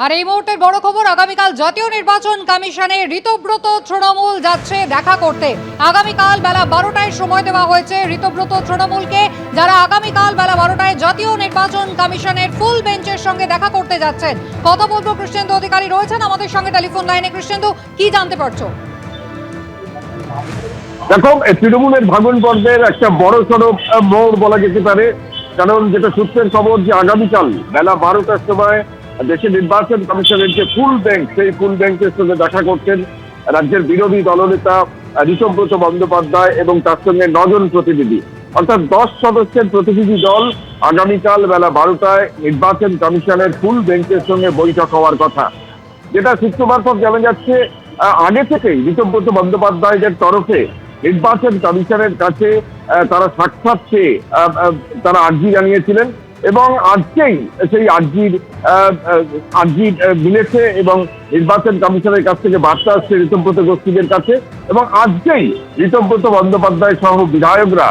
আর এই মুহূর্তের বড় খবর, আগামীকাল জাতীয় নির্বাচন কমিশনে ঋতব্রত তৃণমূল যাচ্ছে দেখা করতে। আগামীকাল বেলা 12টায় সময় দেওয়া হয়েছে ঋতব্রত তৃণমূলকে, যারা আগামীকাল বেলা 12টায় জাতীয় নির্বাচন কমিশনের ফুল বেঞ্চের সঙ্গে দেখা করতে যাচ্ছেন। কথা বলবো, কৃষ্ণেন্দু অধিকারী রয়েছেন আমাদের সঙ্গে টেলিফোন লাইনে। কৃষ্ণেন্দু, কি জানতে পারছো? দেখো, তৃণমূলের ভাঙন পর্বের একটা বড় সড়ো মোড় বলা যেতে পারে, কারণ যেটা সূত্রের খবর যে আগামীকাল বেলা 12টার সময় দেশের নির্বাচন কমিশনের যে ফুল বেঞ্চ, সেই ফুল বেঞ্চের সঙ্গে দেখা করছেন রাজ্যের বিরোধী দলনেতা ঋতব্রত বন্দ্যোপাধ্যায় এবং তার সঙ্গে 9 জন প্রতিনিধি, অর্থাৎ 10 সদস্যের প্রতিনিধি দল আগামীকাল বেলা 12টায় নির্বাচন কমিশনের ফুল বেঞ্চের সঙ্গে বৈঠক হওয়ার কথা। যেটা সূত্র মারফত জানা যাচ্ছে, আগে থেকেই ঋতব্রত বন্দ্যোপাধ্যায়দের তরফে নির্বাচন কমিশনের কাছে তারা সাক্ষাৎ চেয়ে তারা আর্জি জানিয়েছিলেন এবং আজকেই সেই আর্জি মিলেছে এবং নির্বাচন কমিশনের কাছ থেকে বার্তা আসছে ঋতব্রত গোষ্ঠীদের কাছে এবং আজকেই ঋতব্রত বন্দ্যোপাধ্যায় সহ বিধায়করা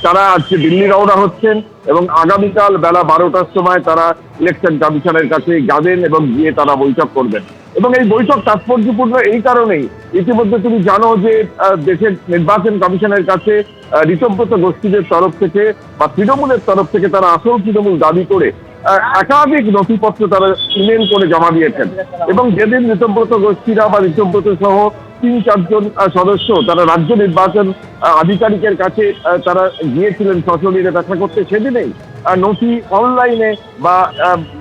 তারা আজকে দিল্লি রওনা হচ্ছেন এবং আগামীকাল বেলা 12টার সময় তারা ইলেকশন কমিশনের কাছে যাবেন এবং গিয়ে তারা বৈঠক করবেন। এবং এই বৈঠক তাৎপর্যপূর্ণ এই কারণেই, ইতিমধ্যে তুমি জানো যে দেশের নির্বাচন কমিশনের কাছে ঋতব্রত গোষ্ঠীদের তরফ থেকে বা তৃণমূলের তরফ থেকে তারা আসল তৃণমূল দাবি করে একাধিক নথিপত্র তারা ইমেল করে জমা দিয়েছেন এবং যেদিন ঋতব্রত গোষ্ঠীরা বা ঋতব্রত সহ 3-4 জন সদস্য তারা রাজ্য নির্বাচন আধিকারিকের কাছে তারা গিয়েছিলেন সশরীরে দেখা করতে, সেদিনেই নথি অনলাইনে বা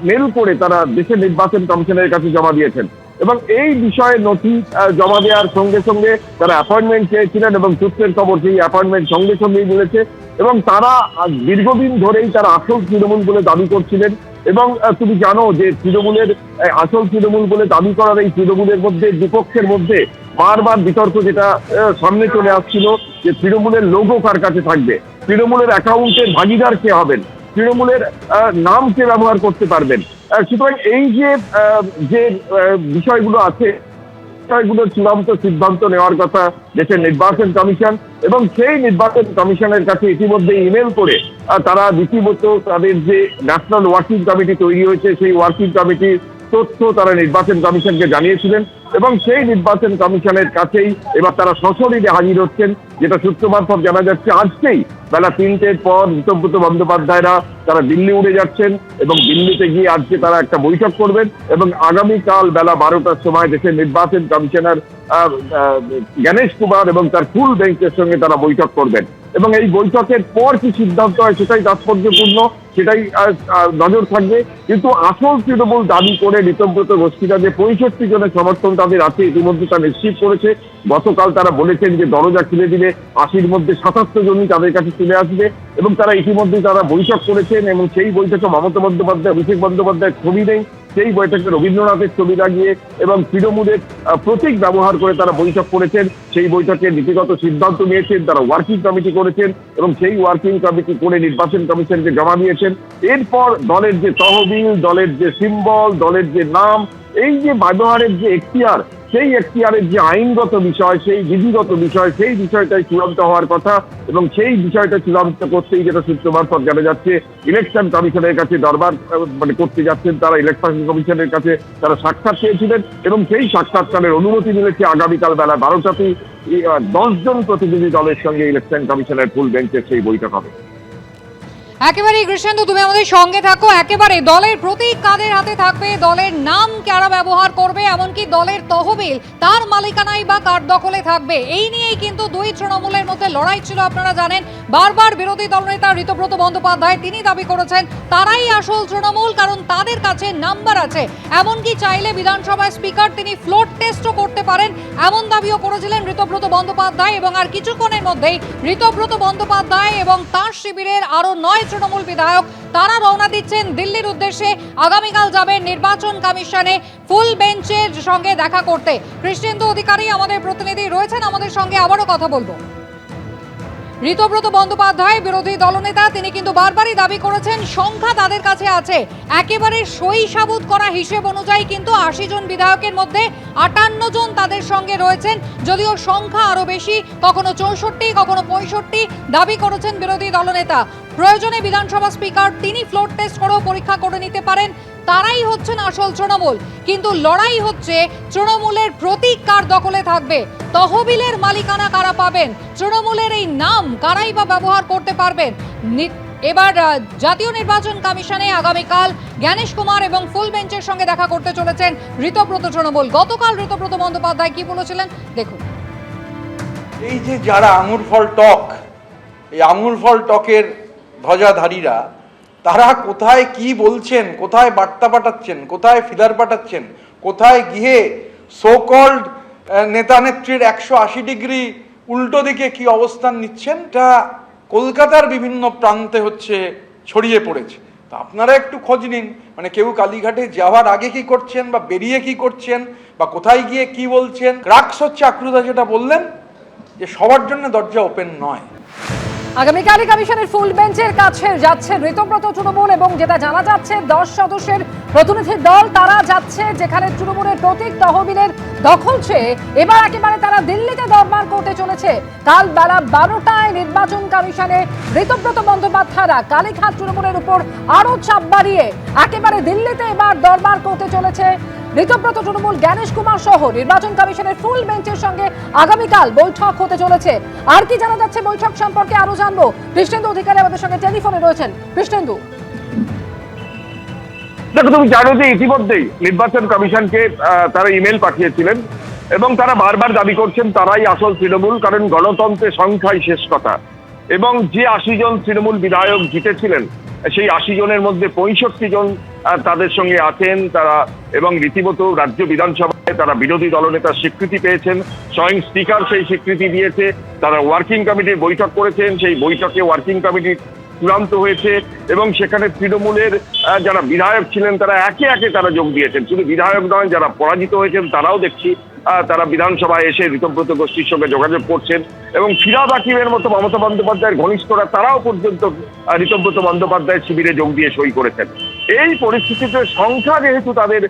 মেল করে তারা দেশের নির্বাচন কমিশনের কাছে জমা দিয়েছেন এবং এই বিষয়ে নথি জমা দেওয়ার সঙ্গে সঙ্গে তারা অ্যাপয়েন্টমেন্ট চেয়েছিলেন এবং সূত্রের খবর সেই অ্যাপয়েন্টমেন্ট সঙ্গে সঙ্গেই মিলেছে এবং তারা দীর্ঘদিন ধরেই তারা আসল তৃণমূল বলে দাবি করছিলেন। এবং তুমি জানো যে তৃণমূলের আসল তৃণমূল বলে দাবি করার এই তৃণমূলের মধ্যে বিপক্ষের মধ্যে বারবার বিতর্ক যেটা সামনে চলে আসছিল যে তৃণমূলের লোগো কার কাছে থাকবে, তৃণমূলের অ্যাকাউন্টের ভাগিদার কে হবেন, তৃণমূলের নাম কে ব্যবহার করতে পারবেন। সুতরাং এই যে বিষয়গুলো আছে, বিষয়গুলোর চূড়ান্ত সিদ্ধান্ত নেওয়ার কথা দেশের নির্বাচন কমিশন এবং সেই নির্বাচন কমিশনের কাছে ইতিমধ্যে ইমেল করে তারা রীতিমতো তাদের যে ন্যাশনাল ওয়ার্কিং কমিটি তৈরি হয়েছে সেই ওয়ার্কিং কমিটির তথ্য তারা নির্বাচন কমিশনকে জানিয়েছিলেন এবং সেই নির্বাচন কমিশনের কাছেই এবার তারা সশরীরে হাজির হচ্ছেন। যেটা সূত্র মারফত জানা যাচ্ছে, আজকেই বেলা 3টের পর ঋতব্রত বন্দ্যোপাধ্যায়রা তারা দিল্লি উড়ে যাচ্ছেন এবং দিল্লিতে গিয়ে আজকে তারা একটা বৈঠক করবেন এবং আগামীকাল বেলা 12টার সময় দেশের নির্বাচন কমিশনার গণেশ কুমার এবং তার ফুল বেঞ্চের সঙ্গে তারা বৈঠক করবেন এবং এই বৈঠকের পর কি সিদ্ধান্ত হয় সেটাই তাৎপর্যপূর্ণ, সেটাই নজর থাকবে। কিন্তু আসল তৃণমূল দাবি করে ঋতব্রত গোষ্ঠীরা যে 65 জনের সমর্থন তাদের আছে ইতিমধ্যে তা নিশ্চিত করেছে। গতকাল তারা বলেছেন যে দরজা খুলে দিলে 80-র মধ্যে 77 জনই তাদের কাছে চলে আসবে এবং তারা ইতিমধ্যে তারা বৈঠক করেছেন এবং সেই বৈঠকে মমতা বন্দ্যোপাধ্যায়, অভিষেক বন্দ্যোপাধ্যায়ের ছবি নেই, সেই বৈঠকে রবীন্দ্রনাথের ছবি লাগিয়ে এবং তৃণমূলের প্রতীক ব্যবহার করে তারা বৈঠক করেছেন। সেই বৈঠকে নীতিগত সিদ্ধান্ত নিয়েছেন, তারা ওয়ার্কিং কমিটি করেছেন এবং সেই ওয়ার্কিং কমিটি করে নির্বাচন কমিশনকে জমা দিয়েছেন। এরপর দলের যে তহবিল, দলের যে সিম্বল, দলের যে নাম, এই যে ব্যবহারের যে এখতিয়ার, সেই এখতিয়ারের যে আইনগত বিষয়, সেই বিধিগত বিষয়, সেই বিষয়টাই চূড়ান্ত হওয়ার কথা এবং সেই বিষয়টা চূড়ান্ত করতেই যেটা সূত্র মারফত জানা যাচ্ছে ইলেকশন কমিশনের কাছে দরবার করতে যাচ্ছেন তারা। ইলেকশন কমিশনের কাছে তারা সাক্ষাৎ চেয়েছিলেন এবং সেই সাক্ষাৎকারের অনুমতি মিলেছে। আগামীকাল বেলা 12টাতেই 10 জন প্রতিনিধি দলের সঙ্গে ইলেকশন কমিশনের ফুল বেঞ্চের সেই বৈঠক হবে। একেবারে কৃষ্ণেন্দু, তুমি আমাদের সঙ্গে থাকো। একেবারে দলের প্রতীক কাদের হাতে থাকবে, দলের নাম কারা ব্যবহার করবে, এমনকি দলের তহবিল তার মালিকানাই বা কার দখলে থাকবে, এই নিয়েই কিন্তু দুই তৃণমূলের মধ্যে লড়াই ছিল। আপনারা জানেন, বারবার বিরোধী দলনেতা ঋতব্রত বন্দ্যোপাধ্যায় তিনি দাবি করেছেন তারাই আসল তৃণমূল, কারণ তাদের কাছে নাম্বার আছে, এমনকি চাইলে বিধানসভায় স্পিকার তিনি ফ্লোর টেস্টও করতে পারেন, এমন দাবিও করেছিলেন ঋতব্রত বন্দ্যোপাধ্যায়। এবং আর কিছুক্ষণের মধ্যেই ঋতব্রত বন্দ্যোপাধ্যায় এবং তার শিবিরের আরো 9 তৃণমূল বিধায়ক তারা রওনা দিচ্ছেন দিল্লির উদ্দেশ্যে। আগামীকাল যাবেন নির্বাচন কমিশনে ফুল বেঞ্চের সঙ্গে দেখা করতে। কৃষ্ণেন্দু অধিকারী আমাদের প্রতিনিধি রয়েছেন আমাদের সঙ্গে, আবারও কথা বলবো। ঋতব্রত বন্দ্যোপাধ্যায় বিরোধী দলনেতা, তিনি কিন্তু বারবারই দাবি করেছেন সংখ্যা তাদের কাছে আছে, একেবারে সই সাবুত করা হিসেব অনুযায়ী কিন্তু 80 জন বিধায়কের মধ্যে 58 জন তাদের সঙ্গে রয়েছেন, যদিও সংখ্যা আরো বেশি, কখনো 64, কখনো 65 দাবি করেছেন বিরোধী দলনেতা। প্রয়োজনে বিধানসভা স্পিকার তিনি ফ্লোর টেস্ট করেও পরীক্ষা করে নিতে পারেন। তারাই হচ্ছেন আসল তৃণমূল। কিন্তু লড়াই হচ্ছে তৃণমূলের প্রতীক কার দখলে থাকবে, তহবিলের মালিকানা কারা পাবেন, তৃণমূলের এই নাম কারাই বা ব্যবহার করতে পারবেন। এবার জাতীয় নির্বাচন কমিশনে আগামীকাল জ্ঞানেশ কুমার এবং ফুল বেঞ্চের সঙ্গে দেখা করতে চলেছেন ঋতব্রত তৃণমূল। গতকাল ঋতব্রত বন্দ্যোপাধ্যায় কি বলেছিলেন দেখুন। এই যে যারা আঙুর ফল টক, এই আঙুর ফল টকের ধ্বজাধারীরা, তারা কোথায় কি বলছেন, কোথায় বার্তা পাঠাচ্ছেন, কোথায় ফিলার পাঠাচ্ছেন, কোথায় গিয়ে সো কল্ড নেতা নেত্রীর 180 ডিগ্রি উল্টো দিকে কি অবস্থান নিচ্ছেন, তা কলকাতার বিভিন্ন প্রান্তে হচ্ছে ছড়িয়ে পড়েছে। তো আপনারা একটু খোঁজ নিন, মানে কেউ কালীঘাটে যাওয়ার আগে কি করছেন, বা বেরিয়ে কি করছেন, বা কোথায় গিয়ে কি বলছেন। ক্রাক্স হচ্ছে আক্রুদা যেটা বললেন, যে সবার জন্য দরজা ওপেন নয়। আগামীকালই কমিশনের ফুল বেঞ্চের কাছে যাচ্ছে ঋতব্রত তৃণমূল, এবং যেটা জানা যাচ্ছে 10 সদস্যের প্রতিনিধি দল তারা যাচ্ছে যেখানে তৃণমূলের প্রতীক তহবিলের দখল চেয়ে এবার একেবারে তারা দিল্লিতে দরবার করতে চলেছে। কাল বেলা 12টায় নির্বাচন কমিশনে ঋতব্রত বন্দ্যোপাধ্যায়রা কালীঘাট তৃণমূলের উপর আরো চাপ বাড়িয়ে একেবারে দিল্লিতে এবার দরবার করতে চলেছে। ঋতব্রত তৃণমূল জ্ঞানেশ কুমার সহ নির্বাচন কমিশনের ফুল বেঞ্চের সঙ্গে আগামীকাল বৈঠক হতে চলেছে। আর কি জানা যাচ্ছে বৈঠক সম্পর্কে আরো জানবো, কৃষ্ণেন্দু অধিকারী আমাদের সঙ্গে টেলিফোনে রয়েছেন। কৃষ্ণেন্দু, দেখো, তুমি জানো যে ইতিমধ্যেই নির্বাচন কমিশনকে তারা ইমেল পাঠিয়েছিলেন এবং তারা বারবার দাবি করছেন তারাই আসল তৃণমূল, কারণ গণতন্ত্রের সংখ্যাই শেষ কথা। এবং যে 80 জন তৃণমূল বিধায়ক জিতেছিলেন সেই 80 জনের মধ্যে 65 জন তাদের সঙ্গে আছেন তারা, এবং রীতিমতো রাজ্য বিধানসভায় তারা বিরোধী দলনেতার স্বীকৃতি পেয়েছেন। স্বয়ং স্পিকার সেই স্বীকৃতি দিয়েছে। তারা ওয়ার্কিং কমিটির বৈঠক করেছেন, সেই বৈঠকে ওয়ার্কিং কমিটি চূড়ান্ত হয়েছে এবং সেখানে তৃণমূলের যারা বিধায়ক ছিলেন তারা একে একে তারা যোগ দিয়েছেন। শুধু বিধায়ক নয়, যারা পরাজিত হয়েছেন তারাও দেখছি তারা বিধানসভায় এসে ঋতব্রত গোষ্ঠীর সঙ্গে যোগাযোগ করছেন, এবং ফিরাদ হাকিমের মতো মমতা বন্দ্যোপাধ্যায়ের ঘনিষ্ঠরা তারাও পর্যন্ত ঋতব্রত বন্দ্যোপাধ্যায়ের শিবিরে যোগ দিয়ে সই করেছেন। এই পরিস্থিতিতে সংখ্যা যেহেতু তাদের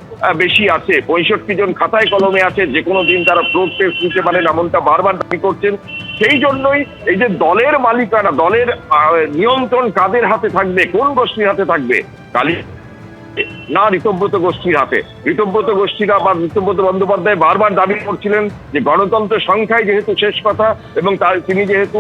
বেশি আছে, 65 জন খাতায় কলমে আছে, যে কোনো দিন তারা ফ্লোর টেস্ট নিতে পারেন এমনটা বারবার দাবি করছেন। সেই জন্যই এই যে দলের মালিকানা, দলের নিয়ন্ত্রণ কাদের হাতে থাকবে, কোন গোষ্ঠীর হাতে থাকবে, না ঋতব্রত গোষ্ঠীর হাতে। ঋতব্রত গোষ্ঠীরা বা ঋতব্রত বন্দ্যোপাধ্যায় বারবার দাবি করছিলেন যে গণতন্ত্রের সংখ্যায় যেহেতু শেষ কথা, এবং তিনি যেহেতু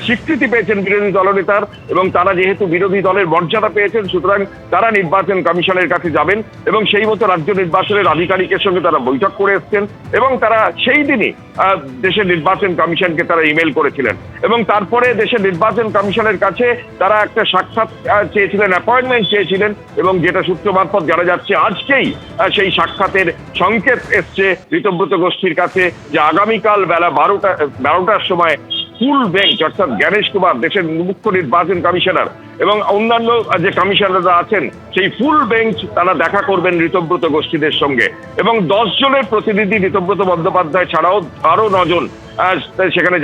স্বীকৃতি পেয়েছেন বিরোধী দলনেতার, এবং তারা যেহেতু বিরোধী দলের মর্যাদা পেয়েছেন, সুতরাং তারা নির্বাচন কমিশনের কাছে যাবেন এবং সেই মতো রাজ্য নির্বাচনের আধিকারিকের সঙ্গে তারা বৈঠক করে এসছেন, এবং তারা সেই দিনই দেশের নির্বাচন কমিশনকে তারা ইমেল করেছিলেন, এবং তারপরে দেশের নির্বাচন কমিশনের কাছে তারা একটা সাক্ষাৎ চেয়েছিলেন, অ্যাপয়েন্টমেন্ট চেয়েছিলেন, এবং যেটা সূত্র মারফত জানা যাচ্ছে আজকেই সেই সাক্ষাতের সংকেত এসছে ঋতব্রত গোষ্ঠীর কাছে, যে আগামীকাল বেলা 12টার সময় ফুল বেঞ্চ অর্থাৎ জ্ঞানেশ কুমার দেশের মুখ্য নির্বাচন কমিশনার এবং অন্যান্য যে কমিশনাররা আছেন সেই ফুল বেঞ্চ তারা দেখা করবেন ঋতব্রত গোষ্ঠীদের সঙ্গে, এবং 10 জনের প্রতিনিধি ঋতব্রত বন্দ্যোপাধ্যায় ছাড়াও আরো 9 জন সেখানে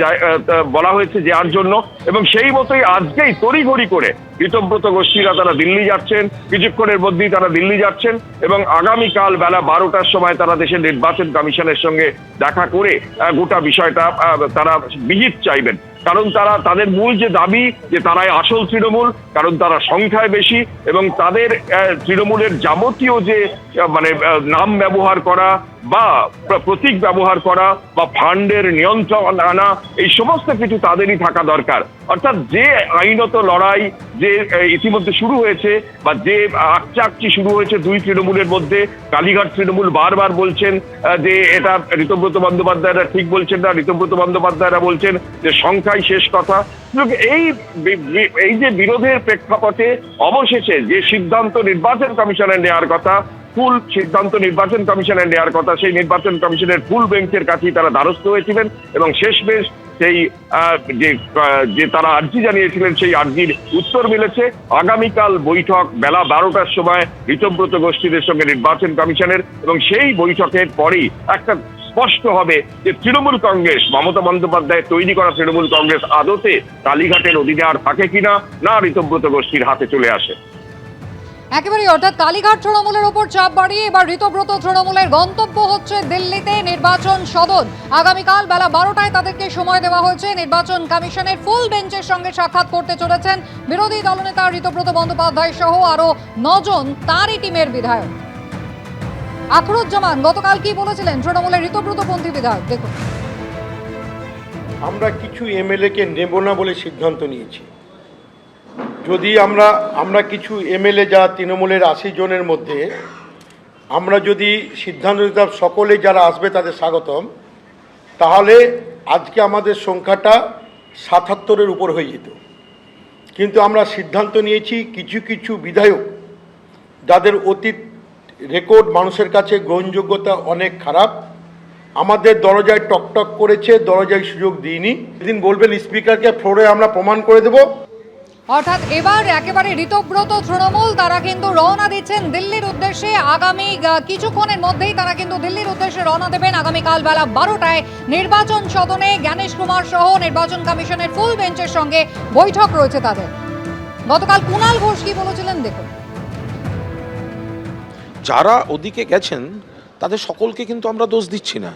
বলা হয়েছে যাওয়ার জন্য, এবং সেই মতোই আজকেই তড়িঘড়ি করে ঋতব্রত গোষ্ঠীরা তারা দিল্লি যাচ্ছেন। কিছুক্ষণের মধ্যেই তারা দিল্লি যাচ্ছেন এবং আগামীকাল বেলা 12টার সময় তারা দেশের নির্বাচন কমিশনের সঙ্গে দেখা করে গোটা বিষয়টা তারা বিহিত চাইবেন। কারণ তারা তাদের মূল যে দাবি যে তারাই আসল তৃণমূল, কারণ তারা সংখ্যায় বেশি এবং তাদের তৃণমূলের যাবতীয় যে মানে নাম ব্যবহার করা বা প্রতীক ব্যবহার করা বা ফান্ডের নিয়ন্ত্রণ আনা, এই সমস্ত কিছু তাদেরই থাকা দরকার। অর্থাৎ যে আইনত লড়াই যে ইতিমধ্যে শুরু হয়েছে বা যে আকচাকচি শুরু হয়েছে দুই তৃণমূলের মধ্যে, কালীঘাট তৃণমূল বারবার বলছেন যে এটা ঋতব্রত বন্দ্যোপাধ্যায়রা ঠিক বলছেন না, ঋতব্রত বন্দ্যোপাধ্যায়রা বলছেন যে সংখ্যাই শেষ কথা। এই যে বিরোধের প্রেক্ষাপটে অবশেষে যে সিদ্ধান্ত নির্বাচন কমিশনের নেওয়ার কথা, ফুল সিদ্ধান্ত নির্বাচন কমিশনের নেওয়ার কথা, সেই নির্বাচন কমিশনের ফুল বেঞ্চের কাছেই তারা দ্বারস্থ হয়েছিলেন এবং শেষমেশ সেই যে তারা আর্জি জানিয়েছিলেন সেই আর্জির উত্তর মিলেছে। আগামীকাল বৈঠক বেলা 12টার সময় ঋতব্রত গোষ্ঠীদের সঙ্গে নির্বাচন কমিশনের, এবং সেই বৈঠকের পরেই একটা স্পষ্ট হবে যে তৃণমূল কংগ্রেস, মমতা বন্দ্যোপাধ্যায় তৈরি করা তৃণমূল কংগ্রেস আদতে কালীঘাটের অধীনে আর থাকে কিনা, না ঋতব্রত গোষ্ঠীর হাতে চলে আসে। একেবারেই, অর্থাৎ কালীঘাট তৃণমূলের উপর চাপ বাড়িয়ে এবার ঋতব্রত তৃণমূলের গন্তব্য হচ্ছে দিল্লিতে নির্বাচন সদন। আগামীকাল বেলা 12টায় তাদেরকে সময় দেওয়া হয়েছে। নির্বাচন কমিশনের ফুল বেঞ্চের সঙ্গে সাক্ষাৎ করতে চলেছেন বিরোধী দলনেতা ঋতব্রত বন্দ্যোপাধ্যায় সহ আরো 9 জন তাঁরই টিমের বিধায়ক। আখরুজ্জামান গতকাল কি বলেছিলেন তৃণমূলের ঋতব্রত পন্থী বিধায়ক, দেখুন। আমরা কিছু এমএলএ কে নেব না বলে সিদ্ধান্ত নিয়েছি। যদি আমরা কিছু এমএলএ যারা তৃণমূলের 80 জনের মধ্যে আমরা যদি সিদ্ধান্ত নিতাম সকলে যারা আসবে তাদের স্বাগতম, তাহলে আজকে আমাদের সংখ্যাটা 77-এর উপর হয়ে যেত। কিন্তু আমরা সিদ্ধান্ত নিয়েছি কিছু কিছু বিধায়ক যাদের অতীত রেকর্ড মানুষের কাছে গ্রহণযোগ্যতা অনেক খারাপ, আমাদের দরজায় টকটক করেছে, দরজায় সুযোগ দিইনি। এদিন বলবেন স্পিকারকে ফ্লোরে আমরা প্রমাণ করে দেব। অর্থাৎ এবার একেবারে ঋতব্রত তৃণমূল তারা কিন্তু রওনা দিচ্ছেন দিল্লির উদ্দেশ্যে। আগামী কিছুক্ষণের মধ্যেই তারা কিন্তু দিল্লির উদ্দেশ্যে রওনা দেবেন। আগামীকাল বেলা 12টায় নির্বাচন সদনে জ্ঞানেশ কুমার সহ নির্বাচন কমিশনের ফুল বেঞ্চের সঙ্গে বৈঠক রয়েছে তাদের। গতকাল কুণাল ঘোষ কি বলেছিলেন দেখুন। যারা ওদিকে গেছেন তাদের সকলকে কিন্তু আমরা দোষ দিচ্ছি না,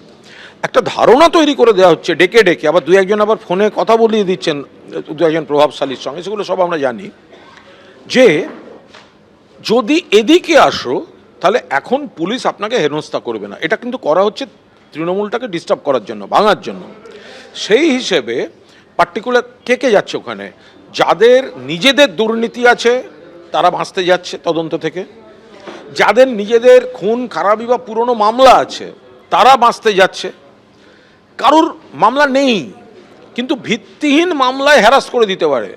একটা ধারণা তৈরি করে দেওয়া হচ্ছে ডেকে ডেকে, আবার দু একজন আবার ফোনে কথা বলিয়ে দিচ্ছেন দু একজন প্রভাবশালীর সঙ্গে, সেগুলো সব আমরা জানি, যে যদি এদিকে আসো তাহলে এখন পুলিশ আপনাকে হেনস্থা করবে না। এটা কিন্তু করা হচ্ছে তৃণমূলটাকে ডিস্টার্ব করার জন্য, ভাঙার জন্য। সেই হিসেবে পার্টিকুলার কে যাচ্ছে ওখানে, যাদের নিজেদের দুর্নীতি আছে তারা বাঁচতে যাচ্ছে তদন্ত থেকে, যাদের নিজেদের খুন খারাপি বা পুরনো মামলা আছে তারা বাঁচতে যাচ্ছে, কারোর মামলা নেই কিন্তু ভিত্তিহীন মামলায় হ্যারাস করে দিতে পারে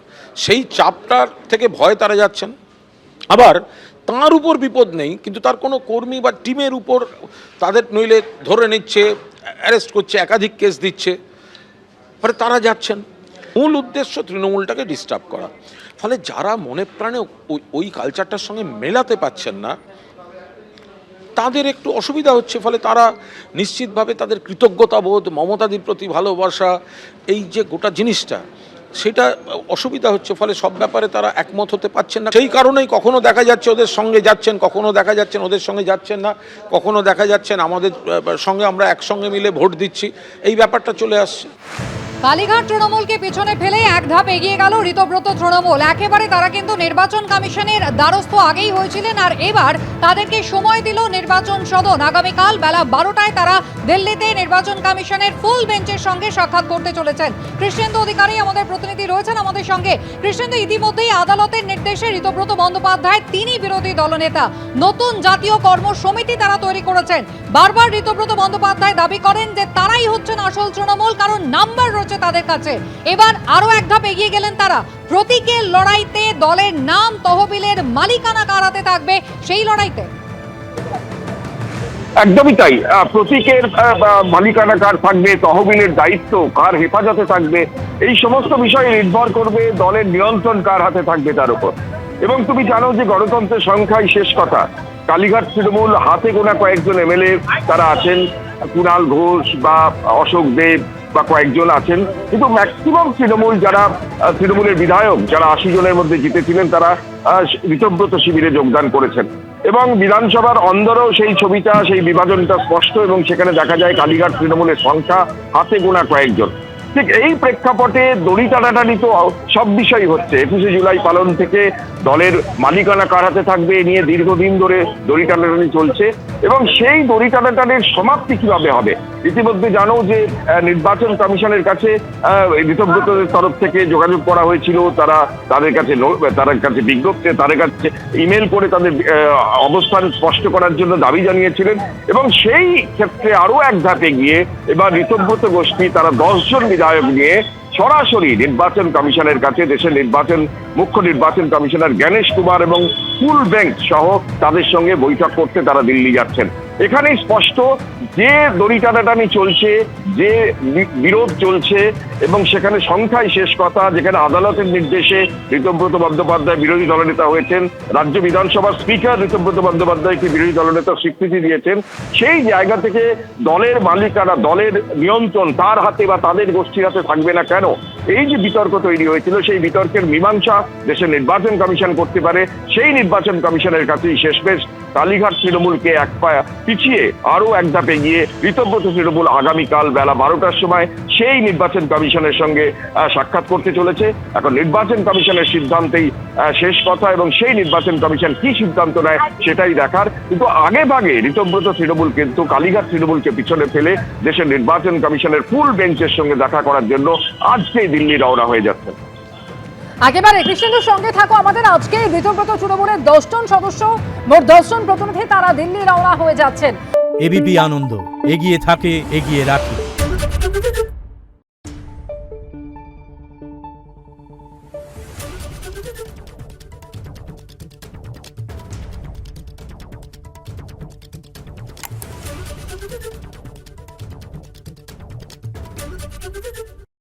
সেই চাপটার থেকে ভয় তারা যাচ্ছেন। আবার তার উপর বিপদ নেই কিন্তু তার কোনো কর্মী বা টিমের উপর তাদের নইলে ধরে নিচ্ছে, অ্যারেস্ট করছে, একাধিক কেস দিচ্ছে, ফলে তারা যাচ্ছেন। মূল উদ্দেশ্য তৃণমূলটাকে ডিস্টার্ব করা। ফলে যারা মনে প্রাণে ওই কালচারটার সঙ্গে মেলাতে পারছেন না তাদের একটু অসুবিধা হচ্ছে। ফলে তারা নিশ্চিতভাবে তাদের কৃতজ্ঞতাবোধ, মমতাদির প্রতি ভালোবাসা, এই যে গোটা জিনিসটা, সেটা অসুবিধা হচ্ছে। ফলে সব ব্যাপারে তারা একমত হতে পারছেন না। সেই কারণেই কখনো দেখা যাচ্ছে ওদের সঙ্গে যাচ্ছেন, কখনো দেখা যাচ্ছেন ওদের সঙ্গে যাচ্ছেন না, কখনো দেখা যাচ্ছেন আমাদের সঙ্গে আমরা একসঙ্গে মিলে ভোট দিচ্ছি, এই ব্যাপারটা চলে আসছে। কালীঘাট তৃণমূলকে পিছনে ফেলে এক ধাপ এগিয়ে গেল ঋতব্রত তৃণমূল। একেবারে তারা কিন্তু নির্বাচন কমিশনের দ্বারস্থ আগেই হয়েছিলেন, আর এবার তাদেরকে সময় দিল নির্বাচন সদন। আগামীকাল বেলা 12টায় তারা দিল্লিতে নির্বাচন কমিশনের ফুল বেঞ্চের সঙ্গে সাক্ষাৎ করতে চলেছেন। কৃষ্ণেন্দু অধিকারী আমাদের প্রতিনিধি রয়েছেন আমাদের সঙ্গে। কৃষ্ণেন্দু, ইতিমধ্যেই আদালতের নির্দেশে ঋতব্রত বন্দ্যোপাধ্যায়, তিনি বিরোধী দলনেতা, নতুন জাতীয় কর্ম সমিতি তারা তৈরি করেছেন। বারবার ঋতব্রত বন্দ্যোপাধ্যায় দাবি করেন যে তারাই হচ্ছেন আসল তৃণমূল, কারণ নাম্বার রয়েছে তাদের কাছে। এবার আরো এক ধাপ এগিয়ে গেলেন তারা। প্রতীকের লড়াইতে দলের নাম, তহবিলের মালিকানা কার হাতে থাকবে সেই লড়াইতে। একদমই তাই। প্রতীকের মালিকানা কার থাকবে, তহবিলের দায়িত্ব কার হেফাজতে থাকবে, এই সমস্ত বিষয় নির্ভর করবে দলের নিয়ন্ত্রণ কার হাতে থাকবে তার উপর। এবং তুমি জানো যে গণতন্ত্রের সংখ্যাই শেষ কথা। কালীঘাট তৃণমূল হাতে গোনা কয়েকজন এমএলএ তারা আছেন, কুণাল ঘোষ বা অশোক দেব বা কয়েকজন আছেন, কিন্তু ম্যাক্সিমাম তৃণমূল যারা তৃণমূলের বিধায়ক যারা 80 জনের মধ্যে জিতেছিলেন তারা ঋতব্রত শিবিরে যোগদান করেছেন। এবং বিধানসভার অন্দরেও সেই ছবিটা, সেই বিভাজনটা স্পষ্ট, এবং সেখানে দেখা যায় কালীঘাট তৃণমূলের সংখ্যা হাতে গোনা কয়েকজন। ঠিক এই প্রেক্ষাপটে দড়ি টানাটানি তো সব বিষয়ই হচ্ছে। 21শে জুলাই পালন থেকে দলের মালিকানা কার হাতে থাকবে নিয়ে দীর্ঘদিন ধরে দড়ি টানাটানি চলছে, এবং সেই দড়ি টানাটানির সমাপ্তি কিভাবে হবে। ইতিমধ্যে জানো যে নির্বাচন কমিশনের কাছে ঋতব্রতদের তরফ থেকে যোগাযোগ করা হয়েছিল, তাদের কাছে বিজ্ঞপ্তি, তাদের কাছে ইমেল করে তাদের অবস্থান স্পষ্ট করার জন্য দাবি জানিয়েছিলেন। এবং সেই ক্ষেত্রে আরো এক ধাপে গিয়ে এবার ঋতব্রত গোষ্ঠী তারা 10 জন বিধায়ক নিয়ে সরাসরি নির্বাচন কমিশনের কাছে, দেশের মুখ্য নির্বাচন কমিশনার জ্ঞানেশ কুমার এবং ফুল বেঞ্চ সহ তাদের সঙ্গে বৈঠক করতে তারা দিল্লি যাচ্ছেন। এখানেই স্পষ্ট যে দড়ি টানাটানি চলছে, যে বিরোধ চলছে, এবং সেখানে সংখ্যাই শেষ কথা। যেখানে আদালতের নির্দেশে ঋতব্রত বন্দ্যোপাধ্যায় বিরোধী দলনেতা হয়েছেন, রাজ্য বিধানসভার স্পিকার ঋতব্রত বন্দ্যোপাধ্যায়কে বিরোধী দলনেতার স্বীকৃতি দিয়েছেন, সেই জায়গা থেকে দলের মালিকানা, দলের নিয়ন্ত্রণ তার হাতে বা তাদের গোষ্ঠীর হাতে থাকবে না কেন, এই যে বিতর্ক তৈরি হয়েছিল সেই বিতর্কের মীমাংসা দেশের নির্বাচন কমিশন করতে পারে। সেই নির্বাচন কমিশনের কাছেই শেষমেশ কালীঘাট তৃণমূলকে এক পা পিছিয়ে আরো এক ধাপ এগিয়ে ঋতব্রত তৃণমূল আগামীকাল বেলা 12টার সময় সেই নির্বাচন কমিশনের সঙ্গে সাক্ষাৎ করতে চলেছে। এখন নির্বাচন কমিশনের সিদ্ধান্তেই শেষ কথা, এবং সেই নির্বাচন কমিশন কি সিদ্ধান্ত নেয় সেটাই দেখার। কিন্তু আগে ভাগে ঋতব্রত তৃণমূল কিন্তু কালীঘাট তৃণমূলকে পিছনে ফেলে দেশের নির্বাচন কমিশনের ফুল বেঞ্চের সঙ্গে দেখা করার জন্য আজকেই দিল্লি রওনা হয়ে যাচ্ছে। একেবারে কৃষ্ণেন্দুর সঙ্গে থাকো আমাদের। আজকে ঋতব্রত তৃণমূলের 10 জন সদস্য, মোট 10 জন প্রতিনিধি, তারা দিল্লি রওনা হয়ে যাচ্ছেন। এবিপি আনন্দ, এগিয়ে থাকে, এগিয়ে রাখে।